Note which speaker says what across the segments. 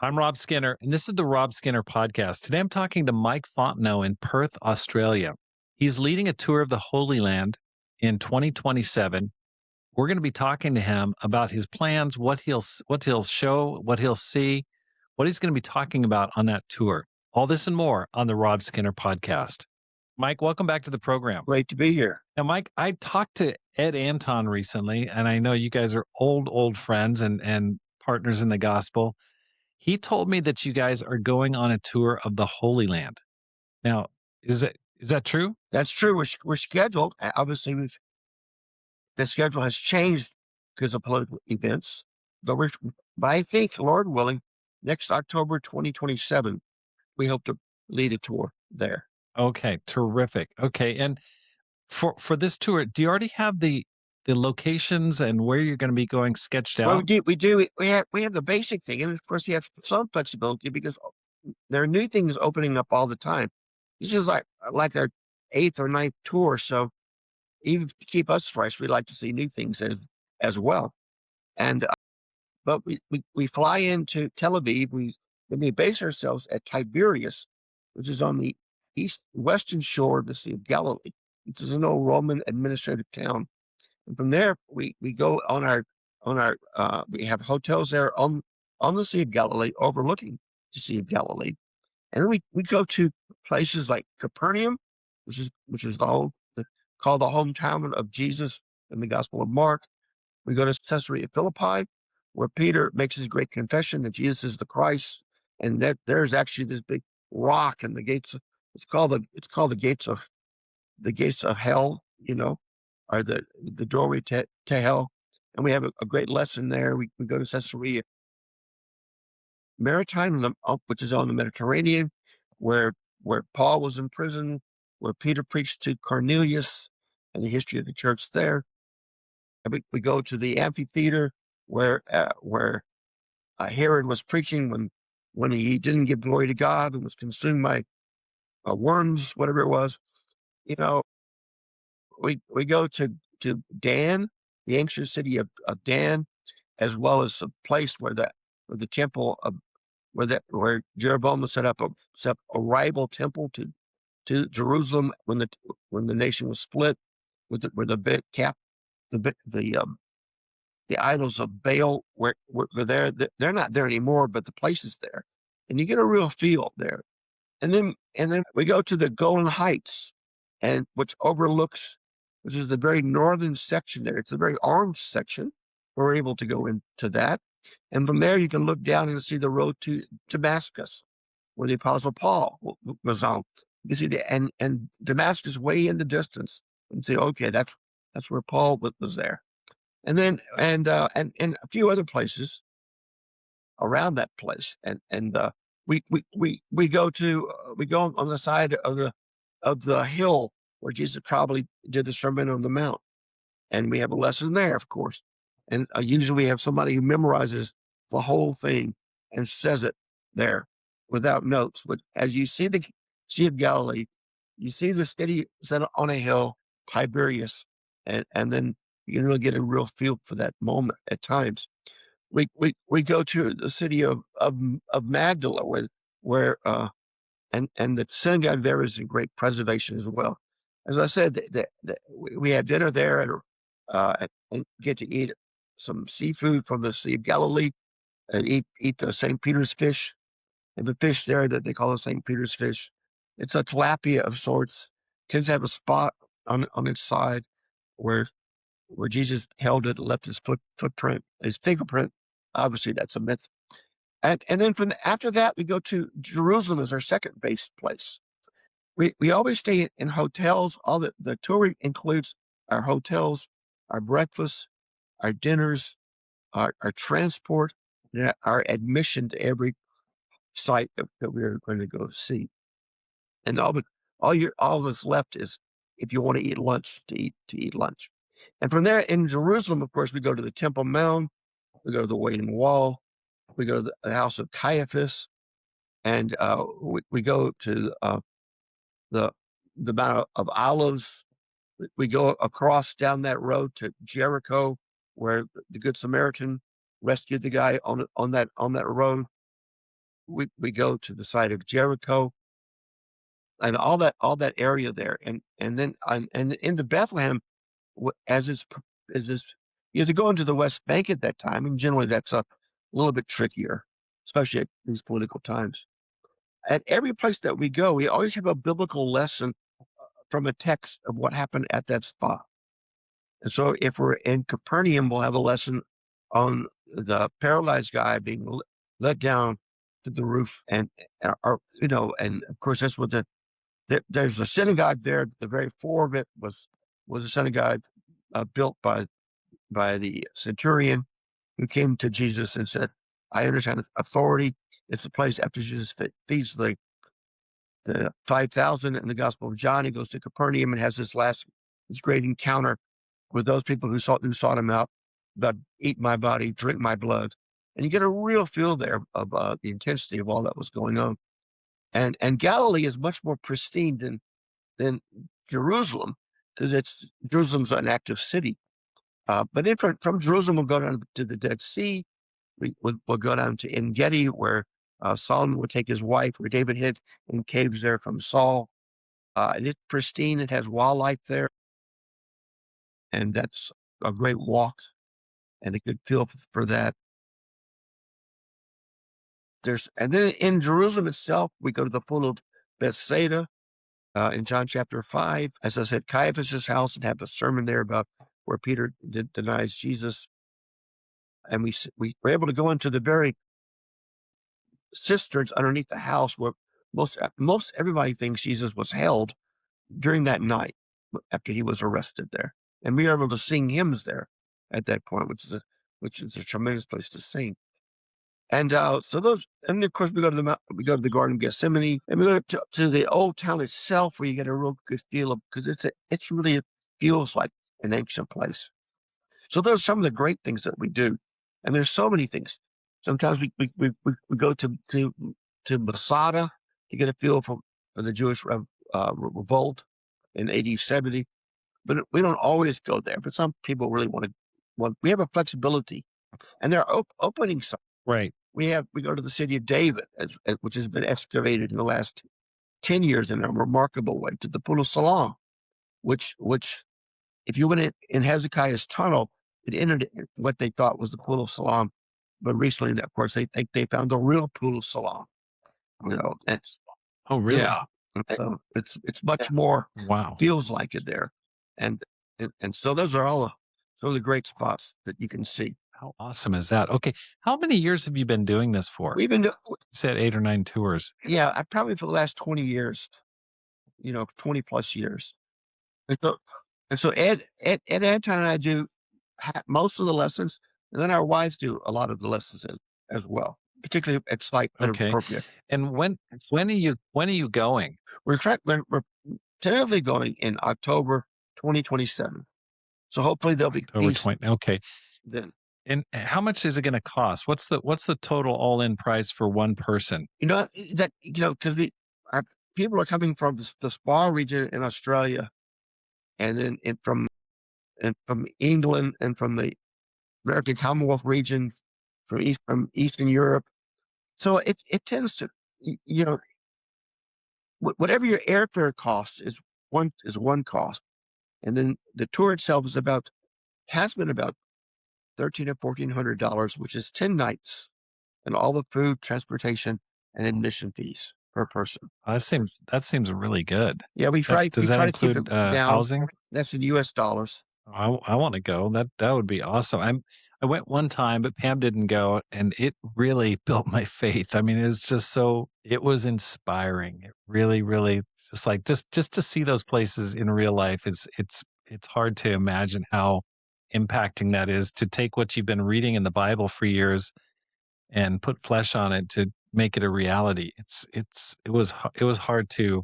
Speaker 1: I'm Rob Skinner, and this is the Rob Skinner podcast. Today I'm talking to Mike Fontenau in Perth, Australia. He's leading a tour of the Holy Land in 2027. We're going to be talking to him about his plans, what he'll show, what he'll see, what he's going to be talking about on that tour. All this and more on the Rob Skinner podcast. Mike, welcome back to the program.
Speaker 2: Great to be here.
Speaker 1: Now, Mike, I talked to Ed Anton recently, and I know you guys are old friends and partners in the gospel. He told me that you guys are going on a tour of the Holy Land. Now, is that true?
Speaker 2: That's true. We're scheduled. Obviously, the schedule has changed because of political events. But I think, Lord willing, next October 2027, we hope to lead a tour there.
Speaker 1: Okay, terrific. Okay, and for this tour, do you already have the locations and where you're going to be going sketched
Speaker 2: Well,
Speaker 1: out?
Speaker 2: we do. We have the basic thing, and of course, we have some flexibility because there are new things opening up all the time. This is like our eighth or ninth tour, so even to keep us fresh, we like to see new things as well. And but we fly into Tel Aviv. We base ourselves at Tiberias, which is on the western shore of the Sea of Galilee. It is an old Roman administrative town. And from there, we go we have hotels there on the Sea of Galilee, overlooking the Sea of Galilee. And then we go to places like Capernaum, which is called the hometown of Jesus in the Gospel of Mark. We go to Caesarea Philippi, where Peter makes his great confession that Jesus is the Christ, and that there's actually this big rock and the gates. It's called the gates of hell. Are the doorway to hell. And we have a great lesson there. We go to Caesarea Maritime, which is on the Mediterranean, where Paul was in prison, where Peter preached to Cornelius, and the history of the church there. And we go to the amphitheater where Herod was preaching when he didn't give glory to God and was consumed by worms, whatever it was. We go to Dan, the ancient city of Dan, as well as a place where the temple of where Jeroboam set up a rival temple to Jerusalem when the nation was split, where the idols of Baal were there. They're not there anymore, but the place is there, and you get a real feel there. And then we go to the Golden Heights, and which is the very northern section there. It's a very orange section. We're able to go into that. And from there, you can look down and see the road to Damascus, where the Apostle Paul was on. You can see and Damascus way in the distance, and say, okay, that's where Paul was there. And then and a few other places around that place. And we go on the side of the hill where Jesus probably did the Sermon on the Mount. And we have a lesson there, of course. And usually we have somebody who memorizes the whole thing and says it there without notes. But as you see the Sea of Galilee, you see the city set on a hill, Tiberias, and then you can really get a real feel for that moment at times. We go to the city of Magdala, where and the synagogue there is in great preservation as well. As I said, we have dinner there and get to eat some seafood from the Sea of Galilee and eat the St. Peter's fish. And the fish there that they call the St. Peter's fish, it's a tilapia of sorts. It tends to have a spot on its side where Jesus held it, left his footprint, his fingerprint. Obviously, that's a myth. And then after that, we go to Jerusalem as our second base place. We always stay in hotels. All the tour includes our hotels, our breakfast, our dinners, our transport, our admission to every site that we're going to go see. And all that's left is if you want to eat lunch, to eat lunch. And from there in Jerusalem, of course, we go to the Temple Mount, we go to the Wailing Wall, we go to the house of Caiaphas, and we go to the Mount of Olives. We go across down that road to Jericho, where the Good Samaritan rescued the guy on that road. we go to the site of Jericho and all that area there, and then and into Bethlehem as as is you have to go into the West Bank at that time, and generally that's a little bit trickier, especially at these political times. At every place that we go, we always have a biblical lesson from a text of what happened at that spot. And so if we're in Capernaum, we'll have a lesson on the paralyzed guy being let down to the roof, and or, and of course that's what there's a synagogue there. The very floor of it was a synagogue built by the centurion who came to Jesus and said, "I understand authority." It's the place after Jesus feeds the 5,000 in the Gospel of John. He goes to Capernaum and has this great encounter with those people who sought him out about eat my body, drink my blood, and you get a real feel there of the intensity of all that was going on. And Galilee is much more pristine than Jerusalem because Jerusalem's an active city. But from Jerusalem, we'll go down to the Dead Sea. We'll go down to En Gedi, where Solomon would take his wife, where David hid in caves there from Saul. And it's pristine. It has wildlife there. And that's a great walk and a good feel for that. And then in Jerusalem itself, we go to the pool of Bethsaida in John chapter 5. As I said, Caiaphas' house, and have a sermon there about where Peter denies Jesus. And we were able to go into the very cisterns underneath the house where most everybody thinks Jesus was held during that night after he was arrested there. And we were able to sing hymns there at that point, which is a tremendous place to sing. And and of course we go to the Garden of Gethsemane, and we go to the old town itself, where you get a real good feel of, because it feels like an ancient place. So those are some of the great things that we do, and there's so many things. Sometimes we go to Masada to get a feel for the Jewish revolt in AD 70, but we don't always go there. But some people really want to. We have a flexibility, and there are opening sites.
Speaker 1: Right.
Speaker 2: We go to the city of David, which has been excavated in the last 10 years in a remarkable way, to the Pool of Siloam, which if you went in Hezekiah's tunnel, it entered what they thought was the Pool of Siloam. But recently, of course, they think they found the real Pool of Siloam.
Speaker 1: Oh, really?
Speaker 2: Yeah. It's much more.
Speaker 1: Wow.
Speaker 2: Feels like it there, and so those are all some of the great spots that you can see.
Speaker 1: How awesome is that? Okay. How many years have you been doing this for?
Speaker 2: We've been
Speaker 1: You said 8 or 9 tours.
Speaker 2: Yeah, I probably for the last 20 years, 20 plus years. And so Ed Anton and I do most of the lessons, and then our wives do a lot of the lessons as well, particularly at sites that are
Speaker 1: Okay.
Speaker 2: appropriate.
Speaker 1: And when are you going?
Speaker 2: We're tentatively going in October 2027. So hopefully there'll be
Speaker 1: October
Speaker 2: peace
Speaker 1: 20. Okay.
Speaker 2: then.
Speaker 1: And how much is it going to cost? What's the total all-in price for one person?
Speaker 2: Because our people are coming from the Spa region in Australia, and then from England, and from the American Commonwealth region, from Eastern Europe. So it tends to, whatever your airfare costs is one cost, and then the tour itself has been about $1,300 or $1,400, which is 10 nights, and all the food, transportation, and admission fees per person.
Speaker 1: That seems really good.
Speaker 2: Yeah, we try
Speaker 1: Does
Speaker 2: we
Speaker 1: that
Speaker 2: try to keep
Speaker 1: include
Speaker 2: it down.
Speaker 1: housing?
Speaker 2: That's in US dollars.
Speaker 1: I want to go. That would be awesome. I went one time, but Pam didn't go, and it really built my faith. I mean, it was inspiring. It really, really just to see those places in real life. It's hard to imagine how impacting that is, to take what you've been reading in the Bible for years and put flesh on it to make it a reality. It was hard to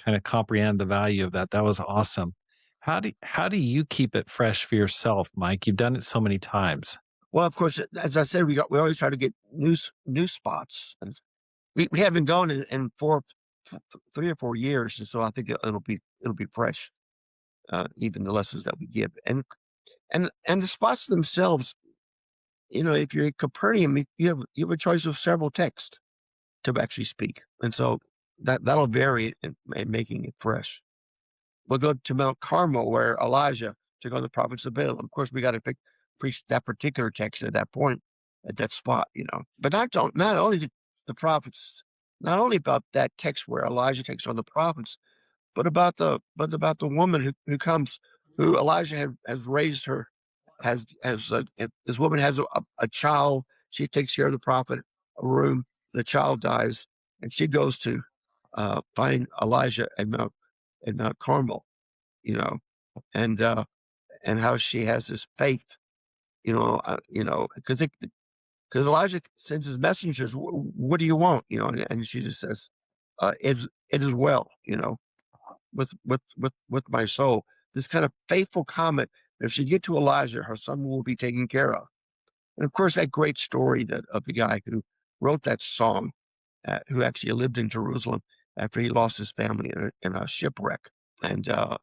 Speaker 1: kind of comprehend the value of that. That was awesome. How do you keep it fresh for yourself, Mike? You've done it so many times.
Speaker 2: Well, of course, as I said, we always try to get new spots, and we haven't gone in 3 or 4 years, and so I think it'll be fresh, even the lessons that we give, and the spots themselves. if you're in Capernaum, you have a choice of several texts to actually speak, and so that'll vary in making it fresh. We'll go to Mount Carmel where Elijah took on the prophets of Balaam. Of course, we got to preach that particular text at that point, at that spot. But not only the prophets, not only about that text where Elijah takes on the prophets, but about the woman who comes, who Elijah has raised her, this woman has a child. She takes care of the prophet, a room. The child dies, and she goes to find Elijah at Mount Carmel. You know, and how she has this faith. Because Elijah sends his messengers. What do you want? And she just says, "It is well." With my soul. This kind of faithful comment. If she get to Elijah, her son will be taken care of. And of course, that great story of the guy who wrote that song, who actually lived in Jerusalem after he lost his family in a shipwreck, and how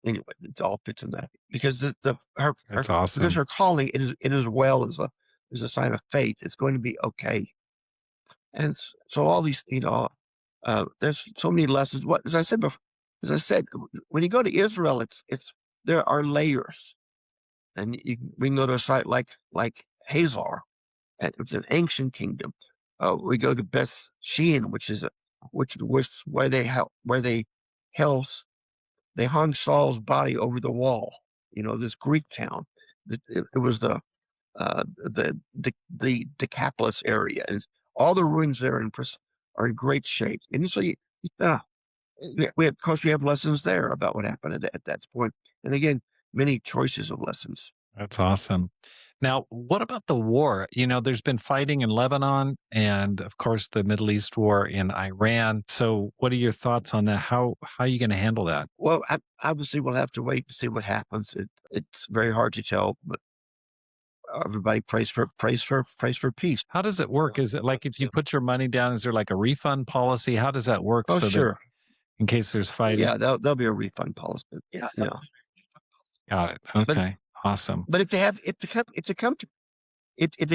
Speaker 2: anyway it all fits in that because
Speaker 1: That's
Speaker 2: because
Speaker 1: awesome.
Speaker 2: her calling it is well is a sign of faith. It's going to be okay, and so all these there's so many lessons. What as I said, when you go to Israel, it's there are layers, and we can go to a site like Hazor, and it's an ancient kingdom. We go to Beth Shean, which was held they hung Saul's body over the wall. This Greek town. It was the Decapolis area, and all the ruins there are in great shape. And so uh, of course we have lessons there about what happened at that point. And again, many choices of lessons.
Speaker 1: That's awesome. Now, what about the war? There's been fighting in Lebanon and of course the Middle East war in Iran. So what are your thoughts on that? How are you going to handle that?
Speaker 2: Well, obviously we'll have to wait to see what happens. It's very hard to tell, but everybody prays for peace.
Speaker 1: How does it work? Is it like if you put your money down, is there like a refund policy? How does that work
Speaker 2: Oh,
Speaker 1: so that
Speaker 2: sure.
Speaker 1: in case there's fighting?
Speaker 2: Yeah, there'll be a refund policy. Yeah.
Speaker 1: Got it.
Speaker 2: But
Speaker 1: Okay. Awesome.
Speaker 2: but if they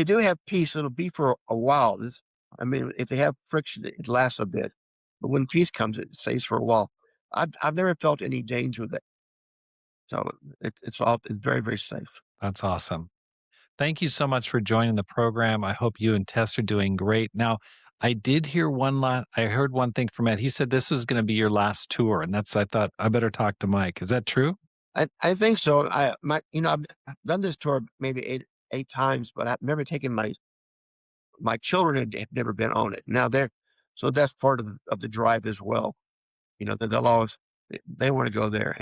Speaker 2: do have peace, it'll be for a while. I mean, if they have friction, it lasts a bit. But when peace comes, it stays for a while. I've never felt any danger with it. So it's very, very safe.
Speaker 1: That's awesome. Thank you so much for joining the program. I hope you and Tess are doing great. Now, I heard one thing from Ed. He said this was going to be your last tour, and I thought I better talk to Mike. Is that true?
Speaker 2: I think so. I've done this tour maybe eight times, but I've never taken my children have never been on it. Now so that's part of the drive as well. That they'll always they want to go there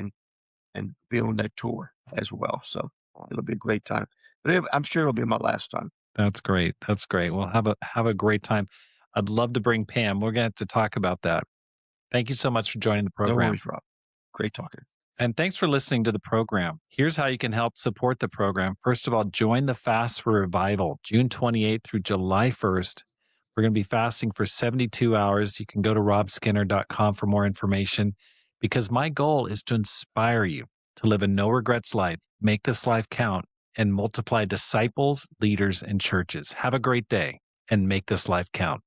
Speaker 2: and be on that tour as well. So it'll be a great time. But I'm sure it'll be my last time.
Speaker 1: That's great. That's great. Well, have a great time. I'd love to bring Pam. We're going to have to talk about that. Thank you so much for joining the
Speaker 2: No
Speaker 1: program.
Speaker 2: worries, Rob. Great talking.
Speaker 1: And thanks for listening to the program. Here's how you can help support the program. First of all, join the Fast for Revival, June 28th through July 1st. We're going to be fasting for 72 hours. You can go to robskinner.com for more information because my goal is to inspire you to live a no regrets life, make this life count, and multiply disciples, leaders, and churches. Have a great day and make this life count.